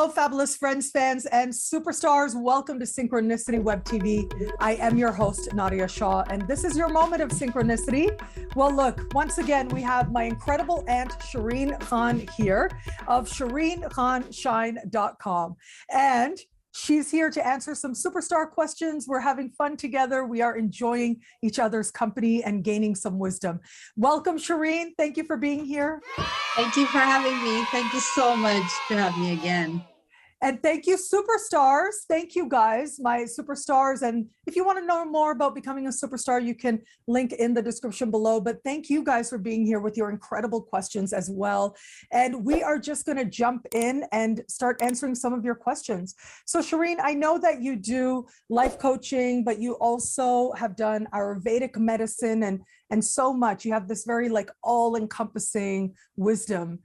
Hello, fabulous friends, fans, and superstars. Welcome to Synchronicity Web TV. I am your host, Nadiya Shah, and this is your moment of synchronicity. Well, look, once again, we have my incredible aunt, Shireen Khan here of ShireenKhanShine.com. And she's here to answer some superstar questions. We're having fun together. We are enjoying each other's company and gaining some wisdom. Welcome, Shireen. Thank you for being here. Thank you for having me. Thank you so much to have me again. And thank you, superstars. Thank you, guys, my superstars. And if you want to know more about becoming a superstar, you can link in the description below. But thank you guys for being here with your incredible questions as well. And we are just going to jump in and start answering some of your questions. So, Shireen, I know that you do life coaching, but you also have done Ayurvedic medicine and so much. You have this very all-encompassing wisdom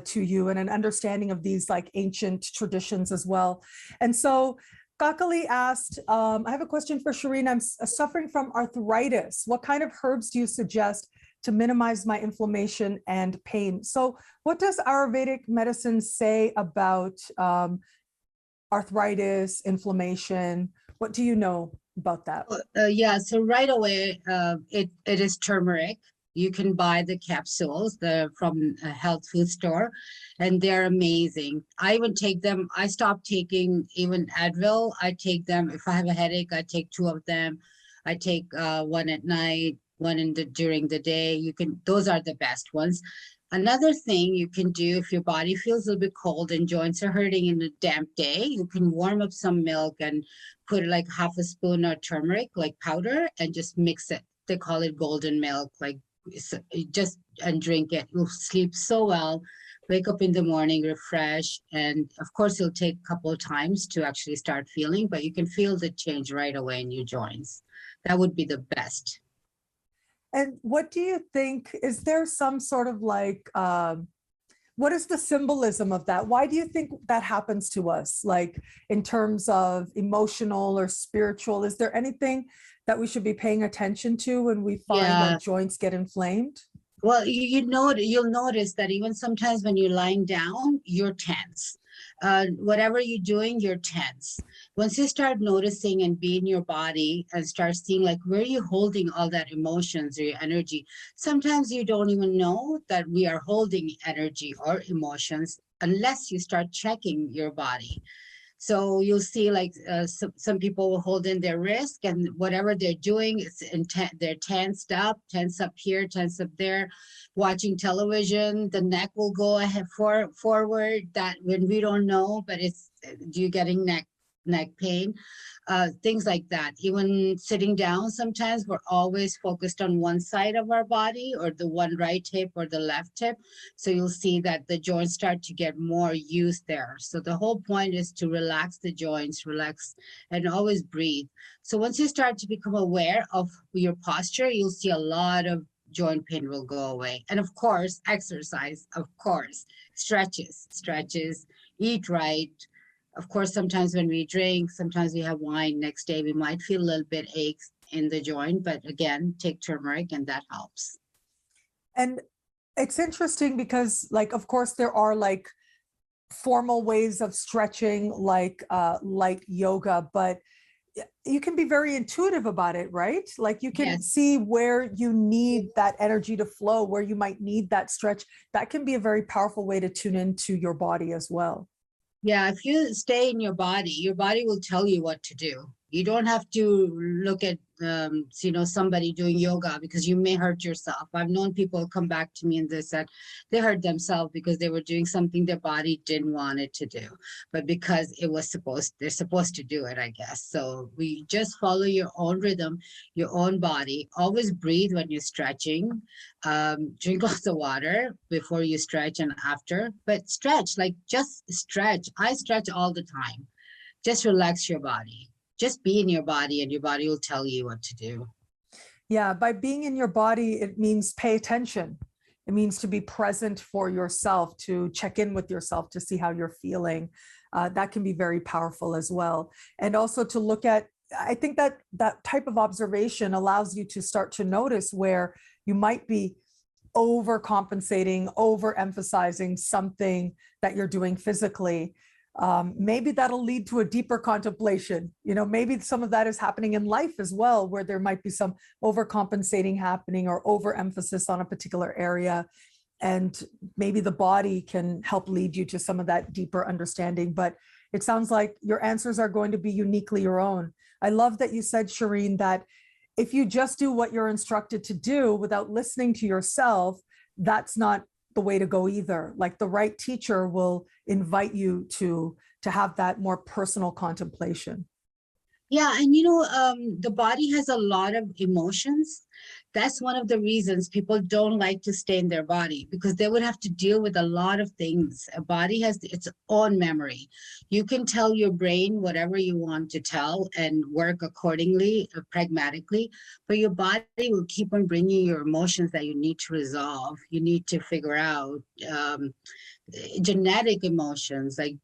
to you and an understanding of these ancient traditions as well. And so Kakali asked, I have a question for Shireen. I'm suffering from arthritis. What kind of herbs do you suggest to minimize my inflammation and pain? So what does Ayurvedic medicine say about arthritis, inflammation? What do you know about that? So right away, it is turmeric. You can buy the capsules from a health food store, and they're amazing. I even take them. I stopped taking even Advil. I take them if I have a headache. I take 2 of them. I take one at night, one during the day. Those are the best ones. Another thing you can do if your body feels a little bit cold and joints are hurting in a damp day, you can warm up some milk and put half a spoon of turmeric, powder, and just mix it. They call it golden milk, and drink it. You'll sleep so well, wake up in the morning, refresh, and of course it'll take a couple of times to actually start feeling, but you can feel the change right away in your joints. That would be the best. And what do you think, is there some sort of what is the symbolism of that? Why do you think that happens to us? In terms of emotional or spiritual, is there anything that we should be paying attention to when we find our joints get inflamed? Well, you'll notice that even sometimes when you're lying down, you're tense. Whatever you're doing, you're tense. Once you start noticing and be in your body and start seeing where you're holding all that emotions or your energy, sometimes you don't even know that we are holding energy or emotions unless you start checking your body. So you'll see some people will hold in their wrist, and whatever they're doing, they're tensed up, tense up here, tense up there. Watching television, the neck will go ahead forward. That when we don't know, but you're getting neck pain, things like that. Even sitting down, sometimes we're always focused on one side of our body, or the one right hip or the left hip. So you'll see that the joints start to get more used there. So the whole point is to relax the joints, relax, and always breathe. So once you start to become aware of your posture, you'll see a lot of joint pain will go away. And of course, exercise, stretches, eat right. Of course, sometimes when we drink, sometimes we have wine, next day we might feel a little bit aches in the joint, but again, take turmeric and that helps. And it's interesting because of course there are formal ways of stretching like yoga, but you can be very intuitive about it, right? You can see where you need that energy to flow, where you might need that stretch. That can be a very powerful way to tune into your body as well. Yeah, if you stay in your body will tell you what to do. You don't have to look at, somebody doing yoga because you may hurt yourself. I've known people come back to me and they said they hurt themselves because they were doing something their body didn't want it to do, but because they're supposed to do it, I guess. So we just follow your own rhythm, your own body. Always breathe when you're stretching. Drink lots of water before you stretch and after, but stretch, just stretch. I stretch all the time. Just relax your body. Just be in your body and your body will tell you what to do. Yeah, by being in your body, it means pay attention. It means to be present for yourself, to check in with yourself, to see how you're feeling. That can be very powerful as well. And also to look at, I think that type of observation allows you to start to notice where you might be overcompensating, overemphasizing something that you're doing physically. maybe that'll lead to a deeper contemplation. Maybe some of that is happening in life as well, where there might be some overcompensating happening or overemphasis on a particular area. And maybe the body can help lead you to some of that deeper understanding. But it sounds like your answers are going to be uniquely your own. I love that you said, Shireen, that if you just do what you're instructed to do without listening to yourself, that's not the way to go either. Like the right teacher will invite you to have that more personal contemplation. Yeah, and the body has a lot of emotions. That's one of the reasons people don't like to stay in their body, because they would have to deal with a lot of things. A body has its own memory. You can tell your brain whatever you want to tell and work accordingly, pragmatically, but your body will keep on bringing your emotions that you need to resolve. You need to figure out genetic emotions, like,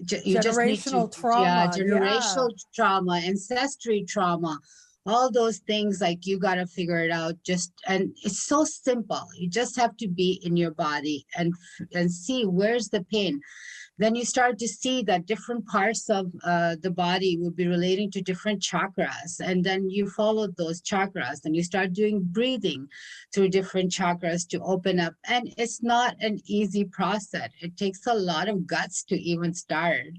you just need to, trauma, generational trauma, ancestry trauma, all those things. Like, you got to figure it out. And it's so simple. You just have to be in your body and see where's the pain. Then you start to see that different parts of the body will be relating to different chakras. And then you follow those chakras and you start doing breathing through different chakras to open up. And it's not an easy process. It takes a lot of guts to even start,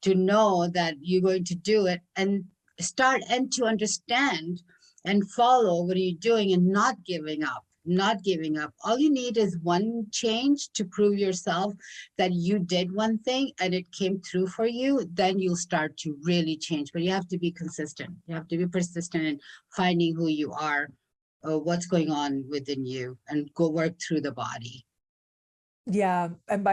to know that you're going to do it and start, and to understand and follow what you're doing and not giving up. All you need is one change to prove yourself that you did one thing and it came through for you. Then you'll start to really change. But you have to be consistent. You have to be persistent in finding who you are, what's going on within you, and go work through the body. Yeah. And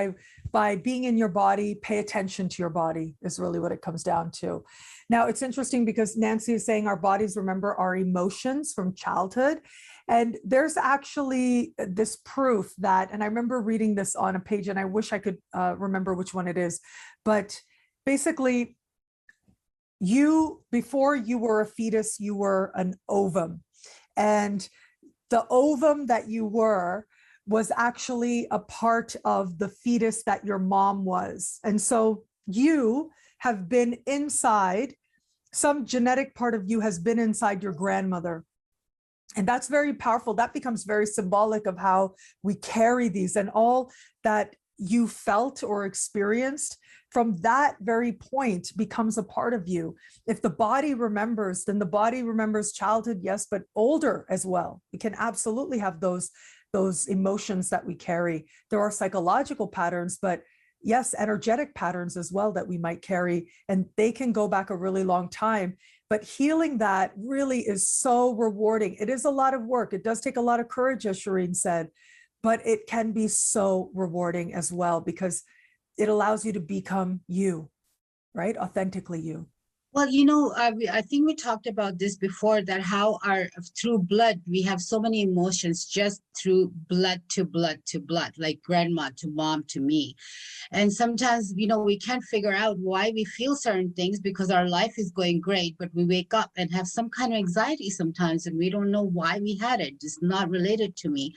by being in your body, pay attention to your body is really what it comes down to. Now, it's interesting because Nancy is saying our bodies remember our emotions from childhood. And there's actually this proof that, and I remember reading this on a page, and I wish I could remember which one it is, but basically, before you were a fetus, you were an ovum. And the ovum that you were was actually a part of the fetus that your mom was. And so you have been inside, some genetic part of you has been inside your grandmother. And that's very powerful. That becomes very symbolic of how we carry these, and all that you felt or experienced from that very point becomes a part of you. If the body remembers, then the body remembers childhood, yes, but older as well. We can absolutely have those emotions that we carry. There are psychological patterns, but yes, energetic patterns as well that we might carry, and they can go back a really long time. But healing that really is so rewarding. It is a lot of work. It does take a lot of courage, as Shireen said, but it can be so rewarding as well, because it allows you to become you, right? Authentically you. Well, I think we talked about this before, that how through blood, we have so many emotions just through blood to blood to blood, like grandma to mom to me. And sometimes, we can't figure out why we feel certain things, because our life is going great, but we wake up and have some kind of anxiety sometimes, and we don't know why we had it. It's not related to me.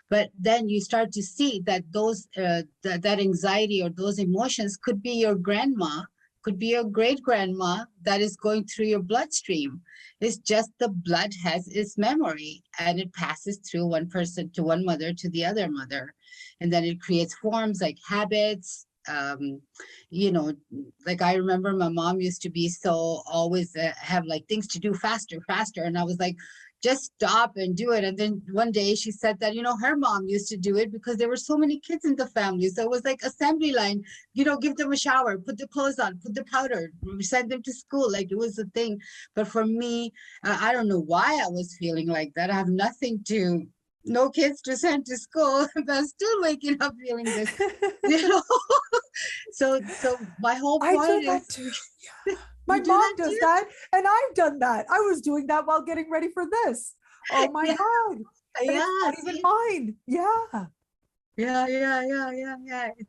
But then you start to see that that anxiety or those emotions could be your grandma, could be your great grandma that is going through your bloodstream. It's just the blood has its memory, and it passes through one person to one mother to the other mother. And then it creates forms like habits. Like I remember my mom used to be so always have like things to do faster. And I was like, just stop and do it. And then one day she said that, her mom used to do it because there were so many kids in the family. So it was like assembly line, give them a shower, put the clothes on, put the powder, send them to school. Like it was a thing. But for me, I don't know why I was feeling like that. I have no kids to send to school, but I'm still waking up feeling this, So my whole point is, my mom does that, and I've done that. I was doing that while getting ready for this. Oh my God. Yeah. It's not even mine. Yeah. Yeah.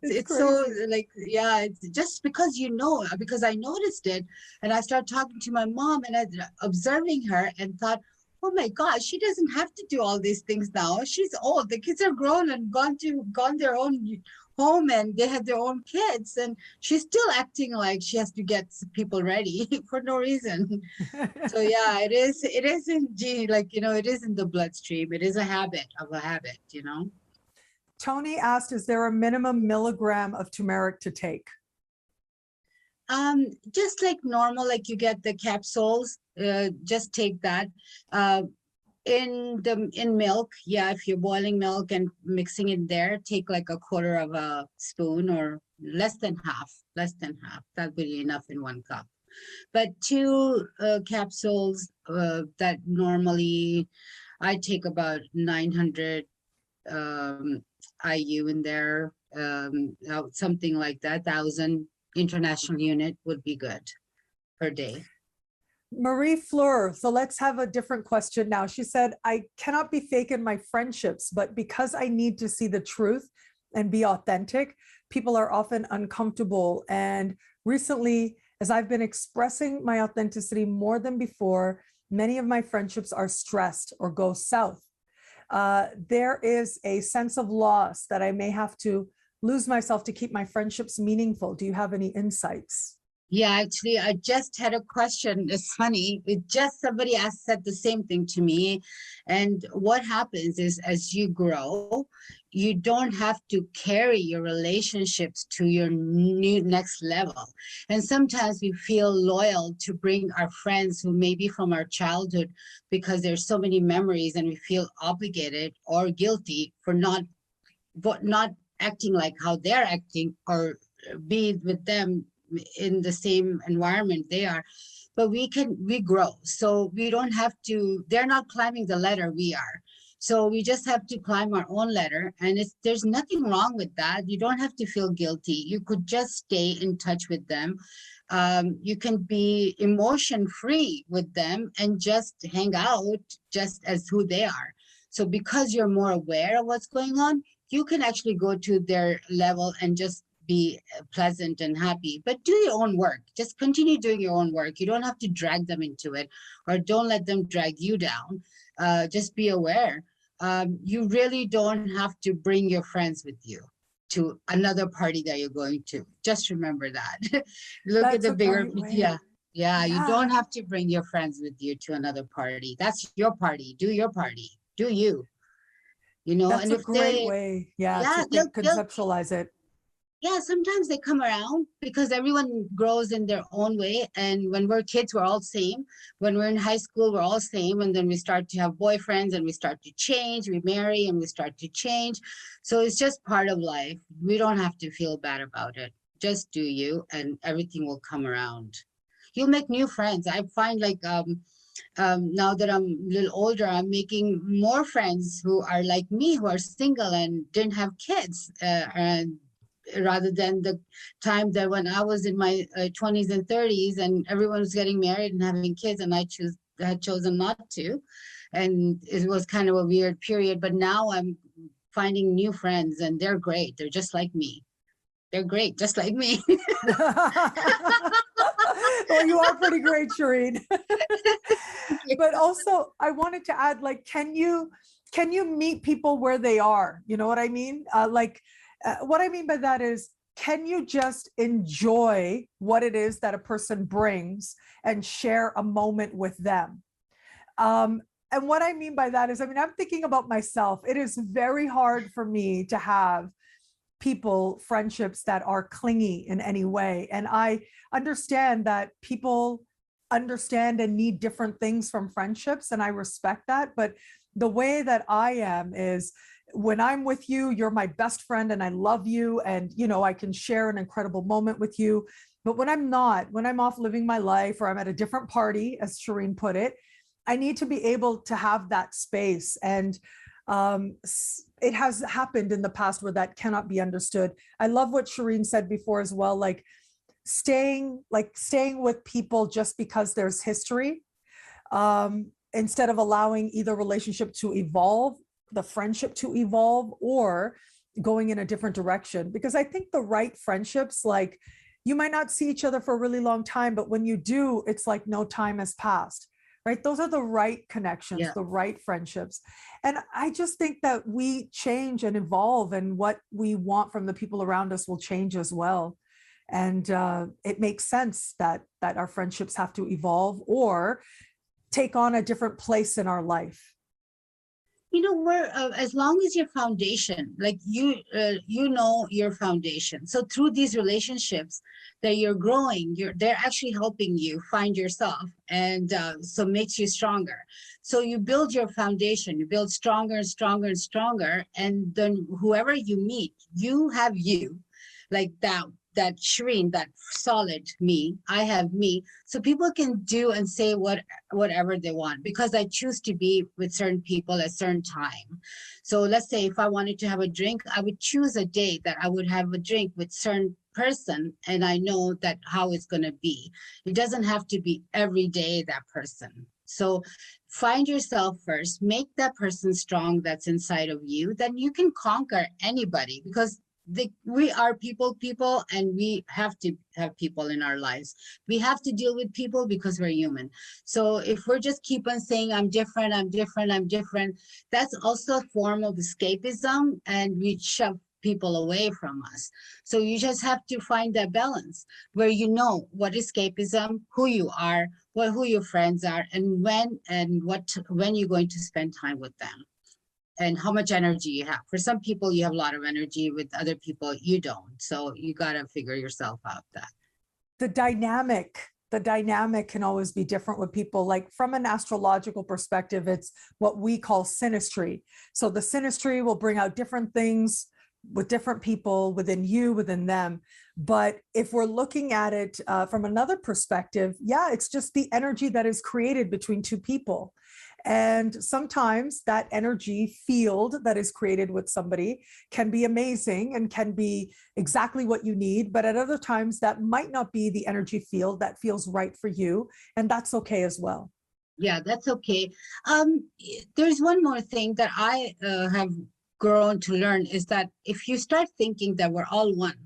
It's so like, it's just because because I noticed it, and I started talking to my mom and observing her and thought, oh my God, she doesn't have to do all these things now. She's old. The kids are grown and gone their own home and they had their own kids, and she's still acting like she has to get people ready for no reason. So yeah, it is in gene, like, it is in the bloodstream. It is a habit of a habit, Tony asked, is there a minimum milligram of turmeric to take? Just like normal, like you get the capsules, just take that. In milk, yeah, if you're boiling milk and mixing it there, take like a quarter of a spoon or less than half. That would be enough in 1 cup. But 2 capsules that normally I take about 900 IU in there, something like that, 1,000 international unit would be good per day. Marie Fleur, so let's have a different question now. She said, I cannot be fake in my friendships, but because I need to see the truth and be authentic, people are often uncomfortable. And recently, as I've been expressing my authenticity more than before, many of my friendships are stressed or go south. There is a sense of loss that I may have to lose myself to keep my friendships meaningful. Do you have any insights? Yeah, actually, I just had a question. It's funny. Somebody said the same thing to me. And what happens is, as you grow, you don't have to carry your relationships to your new next level. And sometimes we feel loyal to bring our friends who may be from our childhood, because there's so many memories, and we feel obligated or guilty for not acting like how they're acting, or be with them in the same environment they are. But we grow, so we don't have to, they're not climbing the ladder, we are. So we just have to climb our own ladder, and there's nothing wrong with that. You don't have to feel guilty. You could just stay in touch with them. You can be emotion free with them and just hang out just as who they are. So because you're more aware of what's going on, you can actually go to their level and just be pleasant and happy. But do your own work. Just continue doing your own work. You don't have to drag them into it, or don't let them drag you down. Just be aware. You really don't have to bring your friends with you to another party that you're going to. Just remember that. Look That's at the bigger picture. Yeah, you don't have to bring your friends with you to another party. That's your party. Do your party. Do you. That's and a if great way, to conceptualize it. Yeah, sometimes they come around because everyone grows in their own way. And when we're kids, we're all same. When we're in high school, we're all same. And then we start to have boyfriends and we start to change. We marry and we start to change. So it's just part of life. We don't have to feel bad about it. Just do you, and everything will come around. You'll make new friends. I find like now that I'm a little older, I'm making more friends who are like me, who are single and didn't have kids. And rather than the time that when I was in my 20s and 30s and everyone was getting married and having kids, and I had chosen not to. And it was kind of a weird period, but now I'm finding new friends, and they're great. They're just like me. They're great, just like me. Well, you are pretty great, Shireen. But also, I wanted to add, like, can you meet people where they are? You know what I mean? What I mean by that is, can you just enjoy what it is that a person brings and share a moment with them? And what I mean by that is, I'm thinking about myself. It is very hard for me to have friendships that are clingy in any way. And I understand that people understand and need different things from friendships, and I respect that. But the way that I am is, when I'm with you, you're my best friend and I love you, and I can share an incredible moment with you. But when I'm not, when I'm off living my life, or I'm at a different party, as Shireen put it, I need to be able to have that space. And it has happened in the past where that cannot be understood. I love what Shireen said before as well, like staying with people just because there's history, instead of allowing either relationship to evolve, the friendship to evolve, or going in a different direction. Because I think the right friendships, like, you might not see each other for a really long time, but when you do, it's like no time has passed. right? Those are the right connections, Yeah. the right friendships. And I just think that we change and evolve, and what we want from the people around us will change as well. And it makes sense that our friendships have to evolve or take on a different place in our life. You know, where as long as your foundation, like you know your foundation. So through these relationships that you're growing, they're actually helping you find yourself, and so makes you stronger. So you build your foundation, you build stronger and stronger and stronger, and then whoever you meet, you have you, like that Shireen, that solid me, I have me. So people can do and say whatever they want, because I choose to be with certain people at certain time. So let's say if I wanted to have a drink, I would choose a day that I would have a drink with certain person, and I know that how it's going to be. It doesn't have to be every day that person. So find yourself first, make that person strong that's inside of you, then you can conquer anybody, because we are people, and we have to have people in our lives. We have to deal with people because we're human. So if we're just keep on saying, I'm different, I'm different, I'm different, that's also a form of escapism, and we shove people away from us. So you just have to find that balance where you know what escapism, who you are, who your friends are, and when you're going to spend time with them, and how much energy you have. For some people, you have a lot of energy. With other people, you don't. So you got to figure yourself out that. The dynamic can always be different with people. Like from an astrological perspective, it's what we call synastry. So the synastry will bring out different things with different people within you, within them. But if we're looking at it from another perspective, yeah, it's just the energy that is created between two people. And sometimes that energy field that is created with somebody can be amazing and can be exactly what you need. But at other times, that might not be the energy field that feels right for you. And that's okay as well. Yeah, that's okay. There's one more thing that I have grown to learn, is that if you start thinking that we're all one,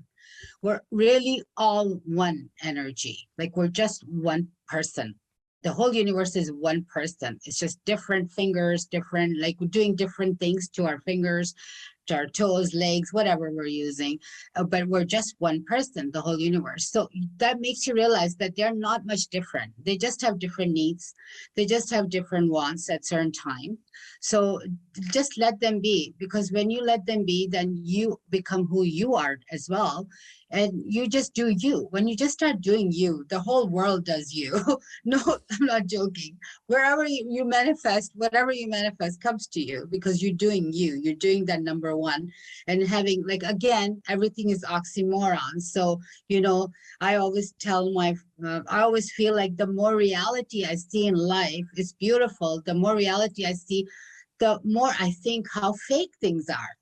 we're really all one energy, like we're just one person. The whole universe is one person. It's just different fingers, different, like we're doing different things to our fingers, to our toes, legs, whatever we're using, but we're just one person, the whole universe. So that makes you realize that they're not much different. They just have different needs. They just have different wants at certain time. So just let them be, because when you let them be, then you become who you are as well. And you just do you. When you just start doing you, the whole world does you. No, I'm not joking. Wherever you manifest, whatever you manifest comes to you, because you're doing you. You're doing that number one. And having, like, again, everything is oxymoron. So, I always tell I always feel like the more reality I see in life, it's beautiful. The more reality I see, the more I think how fake things are.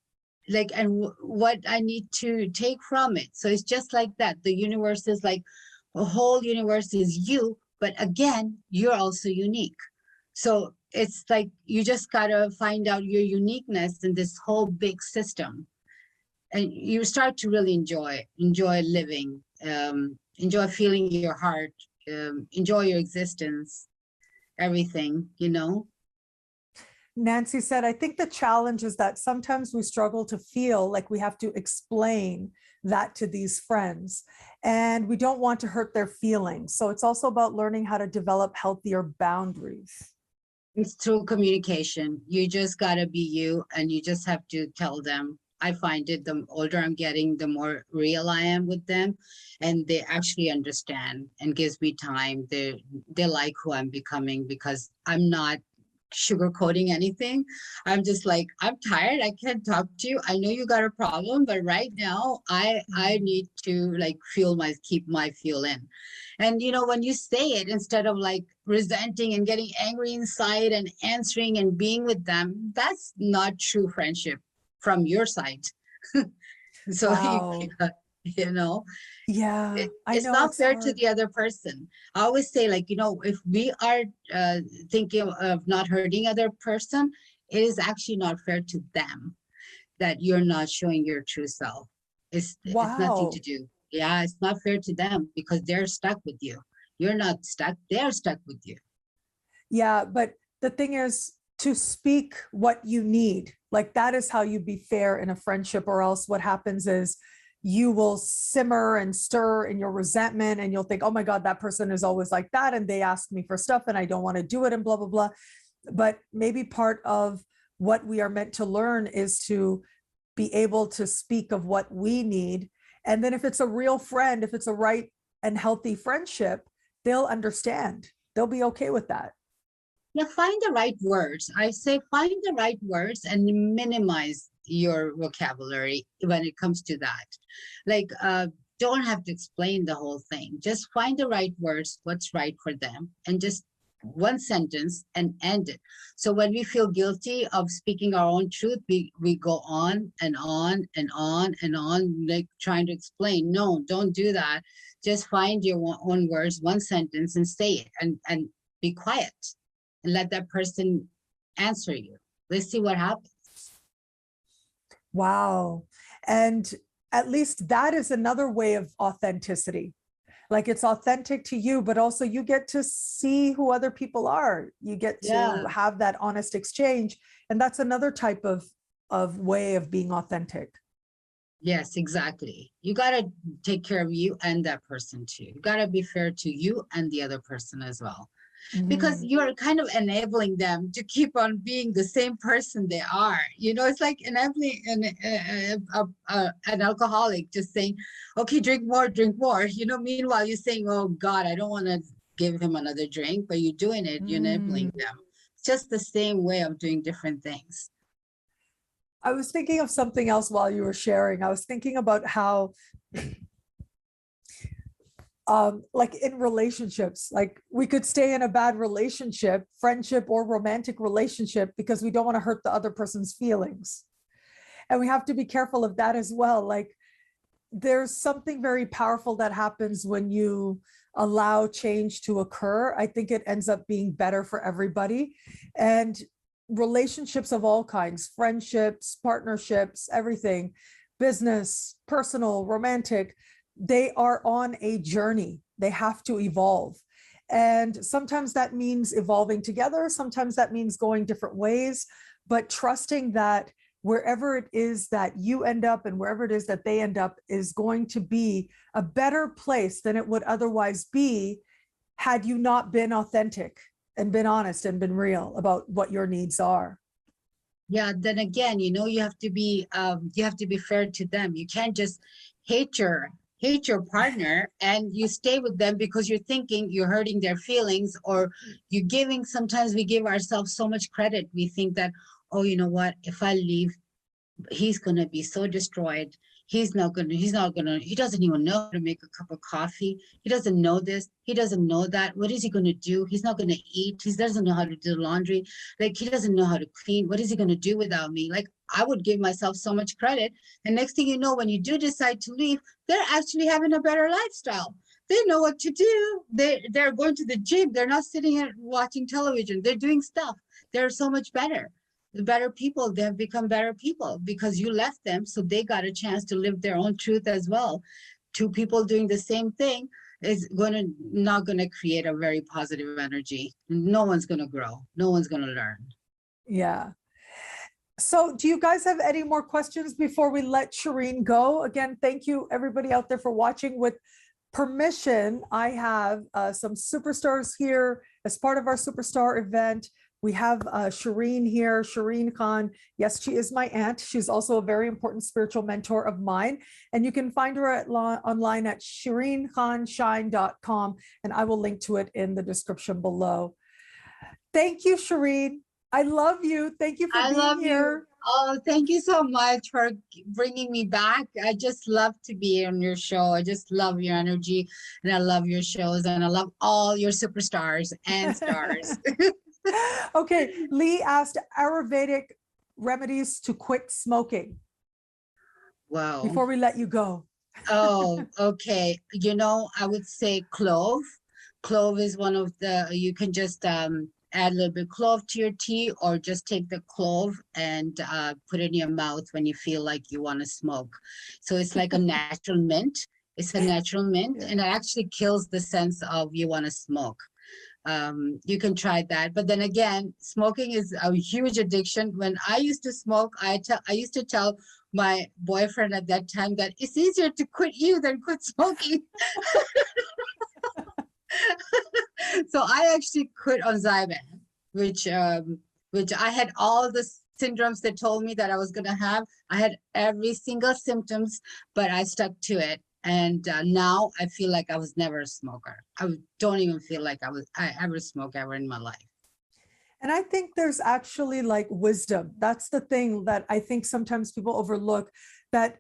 Like, and what I need to take from it. So it's just like that. The universe is like, the whole universe is you, but again, you're also unique. So it's like, you just gotta find out your uniqueness in this whole big system. And you start to really enjoy living, enjoy feeling your heart, enjoy your existence, everything, Nancy said, I think the challenge is that sometimes we struggle to feel like we have to explain that to these friends, and we don't want to hurt their feelings. So it's also about learning how to develop healthier boundaries. It's through communication. You just got to be you, and you just have to tell them. I find it, the older I'm getting, the more real I am with them, and they actually understand and gives me time. They like who I'm becoming, because I'm not sugarcoating anything. I'm just like, I'm tired. I can't talk to you. I know you got a problem, but right now I need to like keep my fuel in. And when you say it, instead of like resenting and getting angry inside and answering and being with them, that's not true friendship from your side. So Wow. Yeah, I it's know not it's fair hard. to the other person. I always say, like, if we are thinking of not hurting other person, it is actually not fair to them that you're not showing your true self. It's nothing to Wow. do. Yeah, it's not fair to them, because they're stuck with you. You're not stuck. They're stuck with you. Yeah, but the thing is to speak what you need. Like that is how you be fair in a friendship, or else what happens is you will simmer and stir in your resentment and you'll think, oh my God, that person is always like that. And they ask me for stuff and I don't want to do it and blah, blah, blah. But maybe part of what we are meant to learn is to be able to speak of what we need. And then if it's a real friend, if it's a right and healthy friendship, they'll understand. They'll be okay with that. Yeah, find the right words. I say find the right words and minimize your vocabulary when it comes to that. Like, don't have to explain the whole thing. Just find the right words, what's right for them, and just one sentence and end it. So when we feel guilty of speaking our own truth, we go on and on and on and on, like trying to explain. No, don't do that. Just find your own words, one sentence, and say it, and be quiet and let that person answer you. Let's see what happens. Wow. And at least that is another way of authenticity. Like it's authentic to you, but also you get to see who other people are. You get to have that honest exchange. And that's another type of way of being authentic. Yes, exactly. You got to take care of you and that person too. You got to be fair to you and the other person as well. Because you're kind of enabling them to keep on being the same person they are. You know, it's like enabling an alcoholic just saying, okay, drink more, you know, meanwhile you're saying, oh God, I don't want to give him another drink, but you're doing it, you're enabling them. It's just the same way of doing different things. I was thinking of something else while you were sharing. I was thinking about how like in relationships, like we could stay in a bad relationship, friendship or romantic relationship, because we don't want to hurt the other person's feelings. And we have to be careful of that as well. Like there's something very powerful that happens when you allow change to occur. I think it ends up being better for everybody. And relationships of all kinds, friendships, partnerships, everything, business, personal, romantic, they are on a journey. They have to evolve. And sometimes that means evolving together. Sometimes that means going different ways, but trusting that wherever it is that you end up and wherever it is that they end up is going to be a better place than it would otherwise be had you not been authentic and been honest and been real about what your needs are. Yeah, then again, you know, you have to be fair to them. You can't just hate your partner and you stay with them because you're thinking you're hurting their feelings, or you're giving, sometimes we give ourselves so much credit. We think that, oh, you know what, if I leave, he's going to be so destroyed. He doesn't even know how to make a cup of coffee. He doesn't know this. He doesn't know that. What is he going to do? He's not going to eat. He doesn't know how to do laundry. Like, he doesn't know how to clean. What is he going to do without me? Like, I would give myself so much credit. And next thing you know, when you do decide to leave, they're actually having a better lifestyle. They know what to do. They're going to the gym. They're not sitting here watching television. They're doing stuff. They're so much better. The better people, they have become better people because you left them, so they got a chance to live their own truth as well. Two people doing the same thing is not going to create a very positive energy. No one's going to grow. No one's going to learn. Yeah. So do you guys have any more questions before we let Shireen go? Again, thank you everybody out there for watching. With permission, I have some superstars here as part of our superstar event. We have Shireen here, Shireen Khan. Yes, she is my aunt. She's also a very important spiritual mentor of mine. And you can find her online at ShireenKhanShine.com. And I will link to it in the description below. Thank you, Shireen. I love you. Thank you for being here. Oh, thank you so much for bringing me back. I just love to be on your show. I just love your energy, and I love your shows, and I love all your superstars and stars. Okay, Lee asked Ayurvedic remedies to quit smoking. Wow. Before we let you go. Oh, okay. You know, I would say clove. Clove is one of the, you can just add a little bit of clove to your tea, or just take the clove and put it in your mouth when you feel like you want to smoke. So it's like a natural mint. It's a natural mint, and it actually kills the sense of you want to smoke. You can try that. But then again, smoking is a huge addiction. When I used to smoke, I used to tell my boyfriend at that time that it's easier to quit you than quit smoking. So I actually quit on Zyban, which I had all the syndromes that told me that I was gonna have. I had every single symptoms, but I stuck to it. And now I feel like I was never a smoker. I don't even feel like I ever smoked ever in my life. And I think there's actually like wisdom. That's the thing that I think sometimes people overlook, that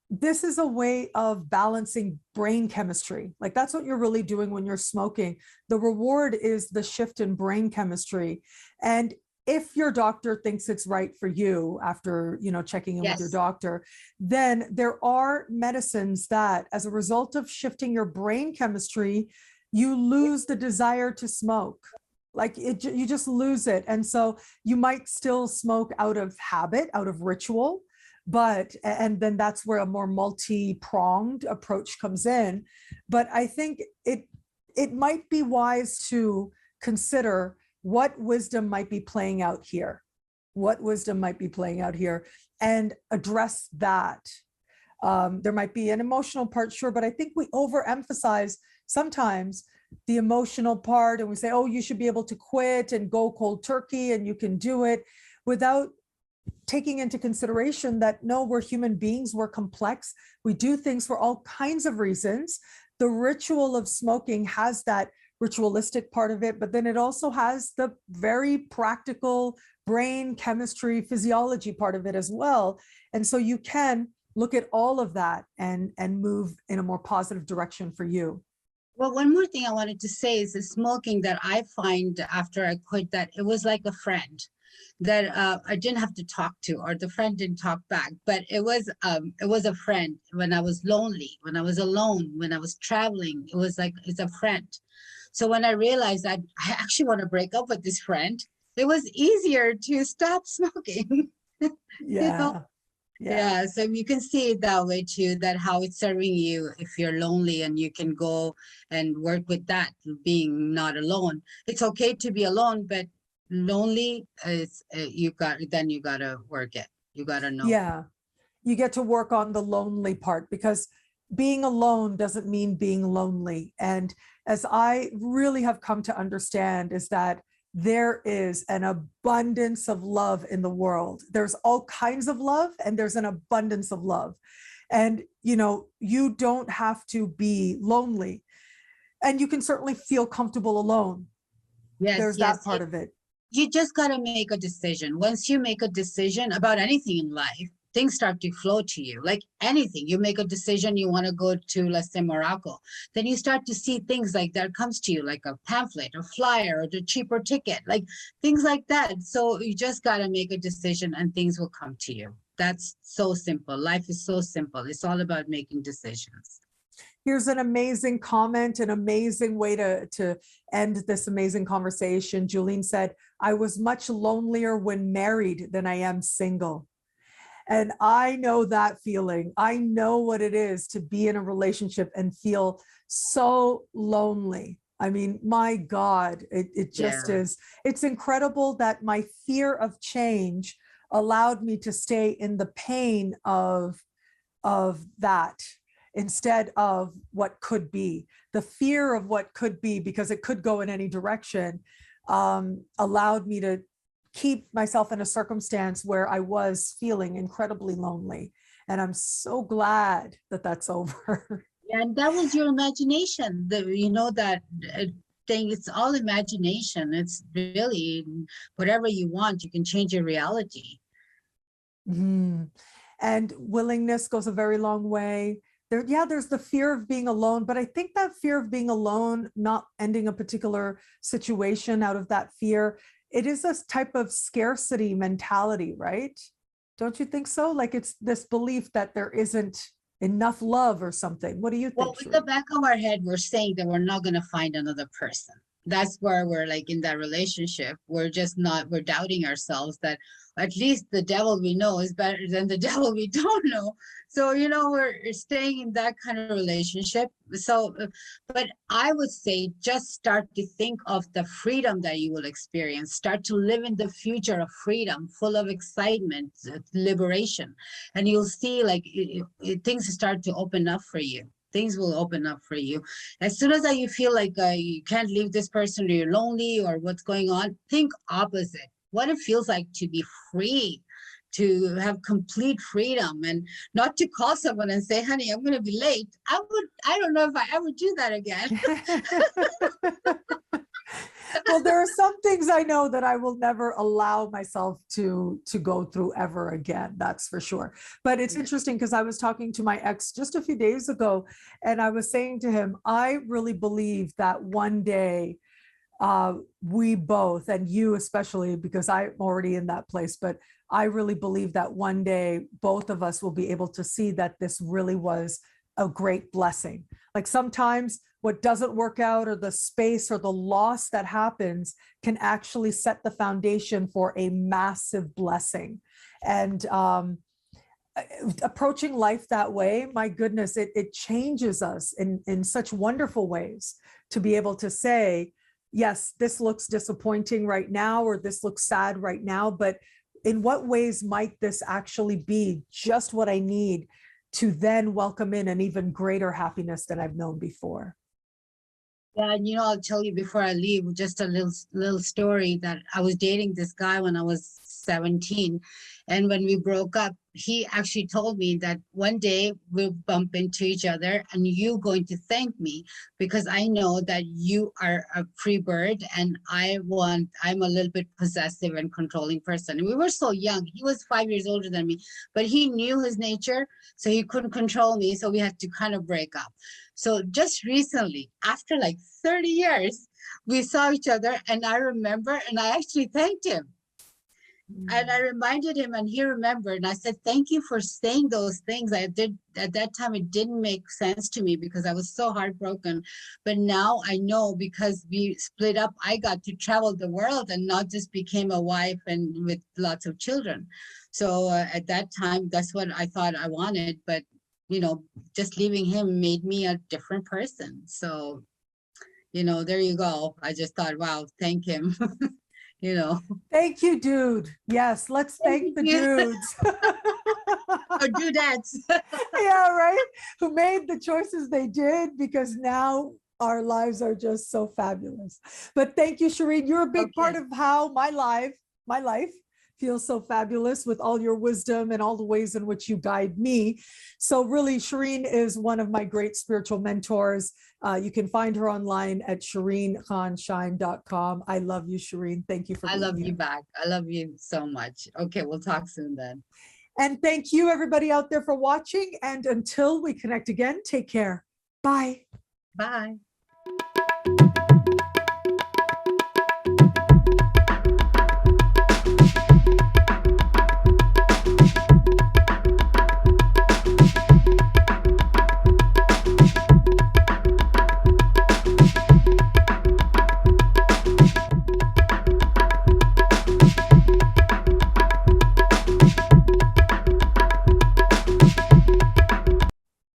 this is a way of balancing brain chemistry. Like that's what you're really doing when you're smoking. The reward is the shift in brain chemistry. And if your doctor thinks it's right for you after, checking in with your doctor, then there are medicines that, as a result of shifting your brain chemistry, you lose the desire to smoke. Like you just lose it. And so you might still smoke out of habit, out of ritual, and then that's where a more multi-pronged approach comes in. But I think it might be wise to consider what wisdom might be playing out here, and address that. There might be an emotional part, sure, but I think we overemphasize sometimes the emotional part, and we say, oh, you should be able to quit and go cold turkey and you can do it, without taking into consideration that no, we're human beings, we're complex, we do things for all kinds of reasons. The ritual of smoking has that ritualistic part of it, but then it also has the very practical brain chemistry, physiology part of it as well. And so you can look at all of that and move in a more positive direction for you. Well, one more thing I wanted to say is the smoking that I find after I quit, that it was like a friend that I didn't have to talk to, or the friend didn't talk back, but it was a friend when I was lonely, when I was alone, when I was traveling. It was like, it's a friend. So when I realized that I actually want to break up with this friend, it was easier to stop smoking. Yeah. Yeah, so you can see it that way too, that how it's serving you if you're lonely, and you can go and work with that, being not alone. It's okay to be alone, but lonely is you gotta work it. You gotta know. Yeah, you get to work on the lonely part, because being alone doesn't mean being lonely. And as I really have come to understand, is that there is an abundance of love in the world. There's all kinds of love, and there's an abundance of love. And, you don't have to be lonely, and you can certainly feel comfortable alone. There's that part of it. You just got to make a decision. Once you make a decision about anything in life, things start to flow to you. Like anything, you make a decision, you want to go to, let's say, Morocco, then you start to see things like that comes to you, like a pamphlet, a flyer, or the cheaper ticket, like things like that. So you just got to make a decision and things will come to you. That's so simple. Life is so simple. It's all about making decisions. Here's an amazing comment, an amazing way to end this amazing conversation. Julene said, I was much lonelier when married than I am single. And I know that feeling. I know what it is to be in a relationship and feel so lonely. I mean, my God, it just is. It's incredible that my fear of change allowed me to stay in the pain of that, instead of what could be. The fear of what could be, because it could go in any direction, allowed me to keep myself in a circumstance where I was feeling incredibly lonely. And I'm so glad that that's over. Yeah, and that was your imagination. That thing, it's all imagination. It's really whatever you want, you can change your reality. Mm-hmm. And willingness goes a very long way. There's the fear of being alone, but I think that fear of being alone, not ending a particular situation out of that fear, it is a type of scarcity mentality, right? Don't you think so? Like it's this belief that there isn't enough love or something. What do you think? Well, with the back of our head, we're saying that we're not going to find another person. that's where we're like in that relationship. We're doubting ourselves that at least the devil we know is better than the devil we don't know. So, we're staying in that kind of relationship. So, but I would say just start to think of the freedom that you will experience. Start to live in the future of freedom, full of excitement, liberation. And you'll see like things start to open up for you. Things will open up for you. As soon as you feel like you can't leave this person, or you're lonely, or what's going on, think opposite. What it feels like to be free, to have complete freedom, and not to call someone and say, honey, I'm going to be late. I don't know if I ever do that again. Well, there are some things I know that I will never allow myself to go through ever again. That's for sure. But it's interesting because I was talking to my ex just a few days ago, and I was saying to him, I really believe that one day we both, and you especially, because I'm already in that place, but I really believe that one day both of us will be able to see that this really was a great blessing. Like sometimes what doesn't work out, or the space or the loss that happens, can actually set the foundation for a massive blessing. And approaching life that way, my goodness, it changes us in such wonderful ways to be able to say, yes, this looks disappointing right now, or this looks sad right now, but in what ways might this actually be just what I need to then welcome in an even greater happiness than I've known before? Yeah, and I'll tell you before I leave just a little story that I was dating this guy when I was 17. And when we broke up, he actually told me that one day we'll bump into each other and you're going to thank me because I know that you are a free bird and I'm a little bit possessive and controlling person. And we were so young. He was 5 years older than me, but he knew his nature, so he couldn't control me. So we had to kind of break up. So just recently, after like 30 years, we saw each other and I remember, and I actually thanked him. And I reminded him and he remembered. And I said, thank you for saying those things. I did at that time. It didn't make sense to me because I was so heartbroken. But now I know because we split up, I got to travel the world and not just became a wife and with lots of children. So at that time, that's what I thought I wanted. But, just leaving him made me a different person. So, there you go. I just thought, wow, thank him. Thank you, dude. Yes, let's thank the dudes. Or dudettes. Yeah, right. Who made the choices they did, because now our lives are just so fabulous. But thank you, Shireen. You're a big part of how my life feels so fabulous, with all your wisdom and all the ways in which you guide me. So really, Shireen is one of my great spiritual mentors. You can find her online at ShireenKhanShine.com. I love you, Shireen. Thank you for being here. I love you back. I love you so much. Okay, we'll talk soon then. And thank you, everybody out there, for watching. And until we connect again, take care. Bye. Bye.